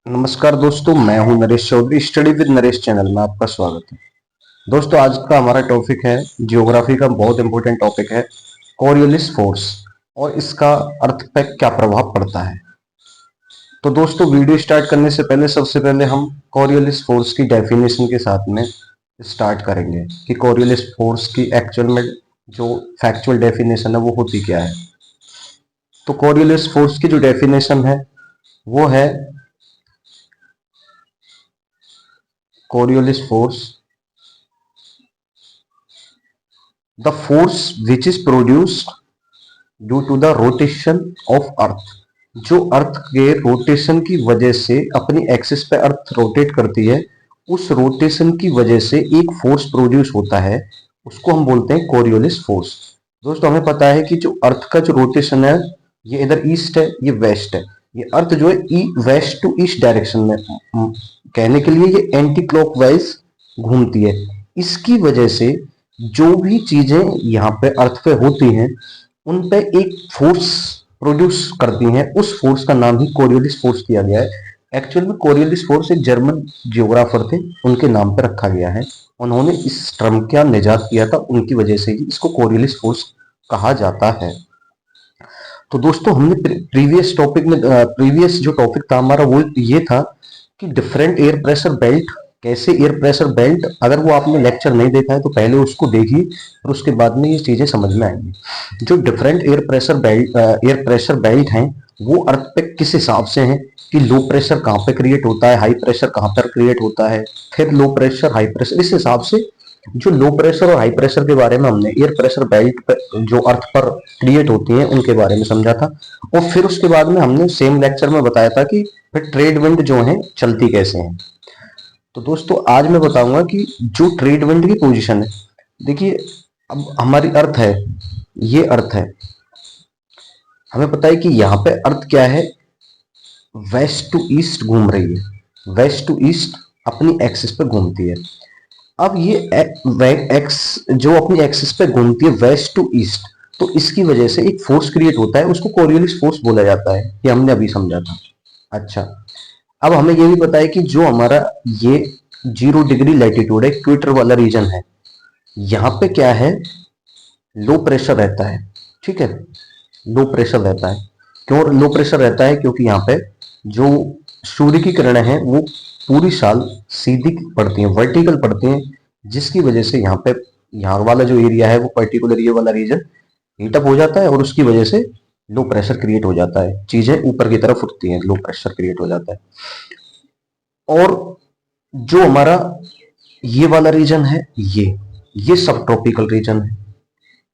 नमस्कार दोस्तों, मैं हूं Naresh Chaudhary. Study with Naresh channel में आपका स्वागत है। दोस्तों, आज का हमारा टॉपिक है जियोग्राफी का बहुत इंपॉर्टेंट टॉपिक है कोरियोलिस फोर्स और इसका अर्थ पे क्या प्रभाव पड़ता है। तो दोस्तों, वीडियो स्टार्ट करने से पहले सबसे पहले हम कोरियोलिस फोर्स की डेफिनेशन के साथ में स्टार्ट करेंगे कि कोरियोलिस फोर्स की एक्चुअल में जो फैक्चुअल डेफिनेशन है वो होती क्या है। तो कोरियोलिस फोर्स की जो डेफिनेशन है वो है Coriolis force the force which is produced due to the rotation of earth। जो अर्थ के रोटेशन की वजह से अपनी एक्सिस पे अर्थ रोटेट करती है, उस रोटेशन की वजह से एक फोर्स प्रोड्यूस होता है, उसको हम बोलते हैं कोरियोलिस फोर्स। दोस्तों, हमें पता है कि जो अर्थ का जो रोटेशन है ये इधर ईस्ट है, ये वेस्ट है। ये अर्थ जो है वेस्ट टू ईस्ट डायरेक्शन में, कहने के लिए ये एंटी क्लॉकवाइज घूमती है। इसकी वजह से जो भी चीजें यहाँ पे अर्थ पे होती हैं उन पे एक फोर्स प्रोड्यूस करती हैं, उस फोर्स का नाम ही कोरियोलिस फोर्स दिया गया है। एक्चुअल में कोरियोलिस फोर्स एक जर्मन जियोग्राफर थे, उनके नाम पे रखा गया है। उन्होंने इस टर्म का निजात किया था, उनकी वजह से ही इसको कोरियोलिस फोर्स कहा जाता है। तो दोस्तों, हमने प्रीवियस टॉपिक में प्रीवियस जो टॉपिक था हमारा वो ये था कि डिफरेंट एयर प्रेशर बेल्ट, कैसे एयर प्रेशर बेल्ट, अगर वो आपने लेक्चर नहीं देखा है तो पहले उसको देखिए और उसके बाद में ये चीजें समझ में आएंगी। जो डिफरेंट एयर प्रेशर बेल्ट हैं वो अर्थ पे किस हिसाब से हैं कि लो प्रेशर कहाँ पे क्रिएट होता है, हाई प्रेशर कहाँ पर क्रिएट होता है, फिर लो प्रेशर हाई प्रेशर, इस हिसाब से जो लो प्रेशर और हाई प्रेशर के बारे में हमने एयर प्रेशर बेल्ट पर जो अर्थ पर क्रिएट होती हैं उनके बारे में समझा था। और फिर उसके बाद में हमने सेम लेक्चर में बताया था कि फिर ट्रेड विंड जो है चलती कैसे हैं। तो दोस्तों, आज मैं बताऊंगा कि जो ट्रेड विंड की पोजीशन है, देखिए अब हमारी अर्थ है, ये अर्थ है, हमें पता है कि यहाँ पे अर्थ क्या है, वेस्ट टू ईस्ट घूम रही है, वेस्ट टू ईस्ट अपनी एक्सिस पे घूमती है। अब ये एक्स जो अपनी एक्सिस पे घूमती है वेस्ट टू ईस्ट, तो इसकी वजह से एक फोर्स क्रिएट होता है, उसको कोरियोलिस फोर्स बोला जाता है, ये हमने अभी समझा था। अच्छा, अब हमें ये भी पता है कि जो हमारा ये 0 डिग्री लैटिट्यूड है, इक्वेटर वाला रीजन है, यहाँ पे क्या है, लो प्रेशर रहता है। ठीक है, लो प्रेशर रहता है। क्यों लो प्रेशर रहता है? क्योंकि यहाँ पे जो सूर्य की किरणें हैं वो पूरी साल सीधी पड़ती हैं, वर्टिकल पड़ती हैं, जिसकी वजह से यहाँ पे यहाँ वाला जो एरिया है वो पर्टिकुलर ये वाला रीजन हीटअप हो जाता है और उसकी वजह से लो प्रेशर क्रिएट हो जाता है, चीजें ऊपर की तरफ उठती हैं, लो प्रेशर क्रिएट हो जाता है। और जो हमारा ये वाला रीजन है, ये सब ट्रॉपिकल रीजन है,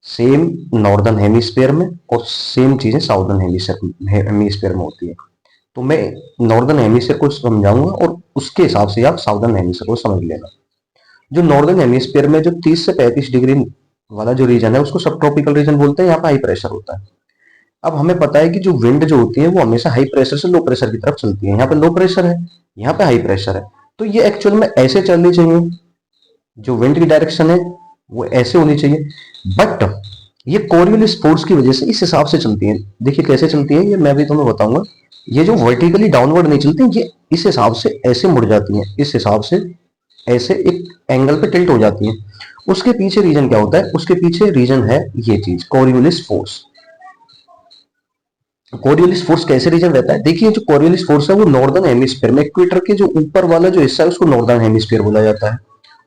सेम नॉर्दर्न हेमिस्फीयर में और सेम चीजें साउदर्न हेमिस्फीयर में होती है। तो मैं नॉर्दर्न हेमिस्फीयर को समझाऊंगा और उसके हिसाब से आप साउदर्न हेमिस्फीयर को समझ लेना। जो नॉर्दर्न हेमिस्फीयर में जो 30 से 35 डिग्री वाला जो रीजन है उसको सब ट्रॉपिकल रीजन बोलते हैं, यहाँ पे हाई प्रेशर होता है। अब हमें पता है कि जो विंड जो होती है वो हमेशा हाई प्रेशर से लो प्रेशर की तरफ चलती है। यहाँ पे लो प्रेशर है, यहाँ पे हाई प्रेशर है, तो ये एक्चुअल में ऐसे चलनी चाहिए, जो विंड की डायरेक्शन है वो ऐसे होनी चाहिए। बट ये कोरियोलिस फोर्स की वजह से इस हिसाब से चलती है। देखिए कैसे चलती है, ये मैं भी तुम्हें बताऊंगा। ये जो वर्टिकली डाउनवर्ड नहीं चलती, ये इस हिसाब से ऐसे मुड़ जाती हैं, इस हिसाब से ऐसे एक एंगल पे टिल्ट हो जाती हैं। उसके पीछे रीजन क्या होता है? उसके पीछे रीजन है ये चीज, कोरियोलिस फोर्स। कोरियोलिस फोर्स कैसे रीजन रहता है? देखिए, जो कोरियोलिस फोर्स है वो नॉर्दर्न हेमिस्फीयर में, इक्वेटर के जो ऊपर वाला जो हिस्सा है उसको नॉर्दर्न हेमिस्फीयर बोला जाता है,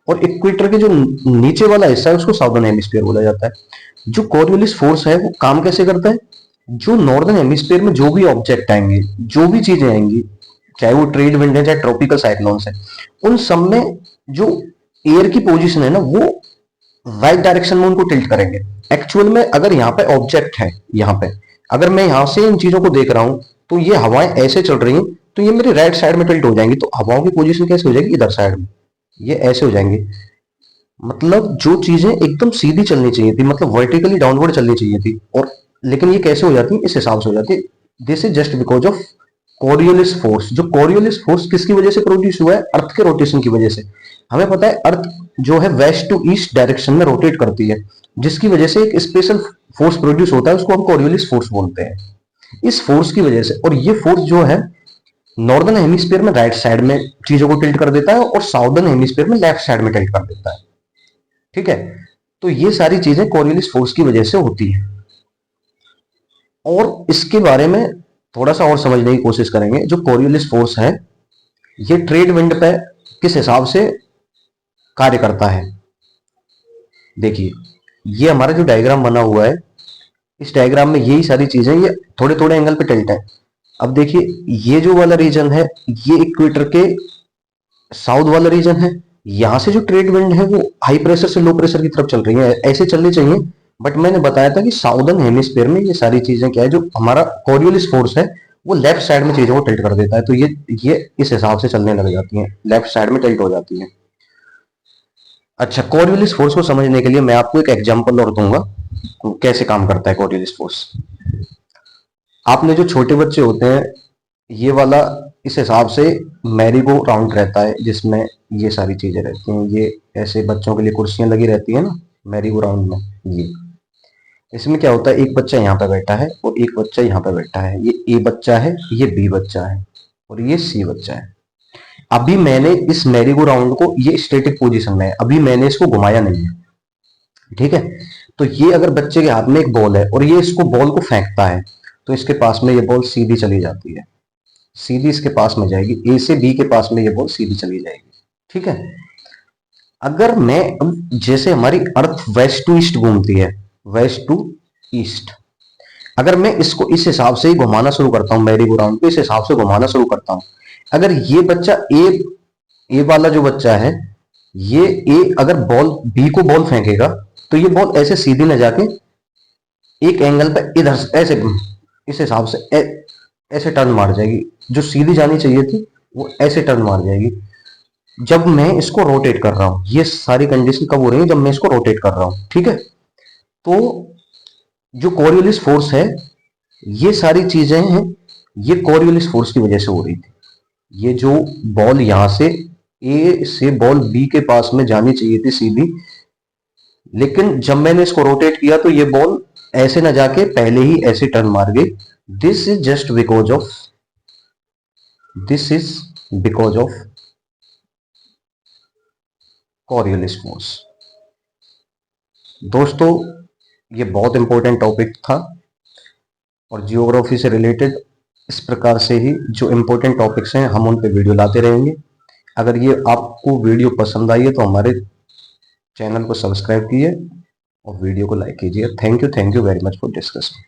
और इक्वेटर के जो नीचे वाला हिस्सा है उसको साउदर्न हेमिस्फीयर बोला जाता है। जो कोरियोलिस फोर्स है वो काम कैसे करता है? जो नॉर्दर्न हेमिस्फीयर में जो भी ऑब्जेक्ट आएंगे, जो भी चीजें आएंगी, चाहे वो ट्रेड विंड है, चाहे ट्रॉपिकल साइक्लोन्स है, उन सब में जो एयर की पोजीशन है ना वो राइट डायरेक्शन में उनको टिल्ट करेंगे। एक्चुअल में अगर यहाँ पे ऑब्जेक्ट है, यहाँ पे अगर मैं यहाँ से इन चीजों को देख रहा हूं तो ये हवाएं ऐसे चल रही हैं, तो ये मेरी राइट साइड में टिल्ट हो जाएंगी, तो हवाओं की पोजीशन कैसे हो जाएगी? इधर साइड में, ये ऐसे हो जाएंगे। मतलब जो चीजें एकदम सीधी चलनी चाहिए थी, मतलब वर्टिकली डाउनवर्ड चलनी चाहिए थी, और लेकिन ये कैसे हो जाती है? इस हिसाब से हो जाती है। This is just because of Coriolis force. जो कोरियोलिस फोर्स किसकी वजह से प्रोड्यूस हुआ है? अर्थ के रोटेशन की वजह से। हमें पता है अर्थ जो है वेस्ट टू ईस्ट डायरेक्शन में रोटेट करती है, जिसकी वजह से एक स्पेशल फोर्स प्रोड्यूस होता है, उसको हम कोरियोलिस फोर्स बोलते हैं। इस फोर्स की वजह से, और ये फोर्स जो है नॉर्दर्न हेमिस्फीयर में राइट साइड में चीजों को टिल्ट कर देता है और साउदर्न हेमिस्फीयर में लेफ्ट साइड में टिल्ट कर देता है। ठीक है, तो ये सारी चीजें कोरियोलिस फोर्स की वजह से होती है। और इसके बारे में थोड़ा सा और समझने की कोशिश करेंगे। जो कोरियोलिस फोर्स है ये ट्रेड विंड पे किस हिसाब से कार्य करता है। देखिए, ये हमारा जो डायग्राम बना हुआ है, इस डायग्राम में यही सारी चीजें ये थोड़े थोड़े एंगल पे टिल्ट है। अब देखिए, ये जो वाला रीजन है ये इक्वेटर के साउथ वाला रीजन है। यहां से जो ट्रेड विंड है वो हाई प्रेशर से लो प्रेशर की तरफ चल रही है, ऐसे चलनी चाहिए। बट मैंने बताया था कि साउदर्न हेमिस्फीयर में ये सारी चीजें क्या है, जो हमारा कोरियोलिस फोर्स है वो लेफ्ट साइड में चीजों को टिल्ट कर देता है, तो ये इस हिसाब से चलने लग जाती हैं, लेफ्ट साइड में टिल्ट हो जाती है। अच्छा, कोरियोलिस फोर्स को समझने के लिए मैं आपको एक एग्जांपल और दूंगा कैसे काम करता है कोरियोलिस फोर्स। आपने जो छोटे बच्चे होते हैं, ये वाला इस हिसाब से मैरी गो राउंड रहता है जिसमें ये सारी चीजें रहती हैं। ये ऐसे बच्चों के लिए कुर्सियां लगी रहती है ना मैरी गो राउंड में। ये इसमें क्या होता है, एक बच्चा यहाँ पे बैठा है और एक बच्चा यहाँ पे बैठा है। ये ए बच्चा है, ये बी बच्चा है और ये सी बच्चा है। अभी मैंने इस मैरी गो राउंड को, ये स्टैटिक पोजीशन में है, अभी मैंने इसको घुमाया नहीं है। ठीक है, तो ये अगर बच्चे के हाथ में एक बॉल है और ये इसको बॉल को फेंकता है, तो इसके पास में ये बॉल सीधी चली जाती है, सीधी इसके पास में जाएगी, ए से बी के पास में ये बॉल सीधी चली जाएगी। ठीक है, अगर मैं जैसे हमारी अर्थ वेस्ट टू ईस्ट घूमती है, वेस्ट टू ईस्ट, अगर मैं इसको इस हिसाब से ही घुमाना शुरू करता हूं, मैरी गो राउंड को इस हिसाब से घुमाना शुरू करता हूं, अगर ये बच्चा ए वाला जो बच्चा है, ये ए अगर बॉल बी को बॉल फेंकेगा तो ये बॉल ऐसे सीधी न जाके एक एंगल पे इधर ऐसे इस हिसाब से ऐसे टर्न मार जाएगी। जो सीधी जानी चाहिए थी वो ऐसे टर्न मार जाएगी जब मैं इसको रोटेट कर रहा हूं। ये सारी कंडीशन कब हो रही है, जब मैं इसको रोटेट कर रहा हूं। ठीक है, तो जो कोरियोलिस फोर्स है, ये सारी चीजें हैं, ये कोरियोलिस फोर्स की वजह से हो रही थी। ये जो बॉल यहां से ए से बॉल बी के पास में जानी चाहिए थी सीधी, लेकिन जब मैंने इसको रोटेट किया तो ये बॉल ऐसे ना जाके पहले ही ऐसे टर्न मार गई। This is just because of this is because of Coriolis force. दोस्तों, ये बहुत इंपॉर्टेंट टॉपिक था और जियोग्राफी से रिलेटेड इस प्रकार से ही जो इंपॉर्टेंट टॉपिक्स हैं हम उन पे वीडियो लाते रहेंगे। अगर ये आपको वीडियो पसंद आई है तो हमारे चैनल को सब्सक्राइब कीजिए और वीडियो को लाइक कीजिए। Thank you very much for discussing.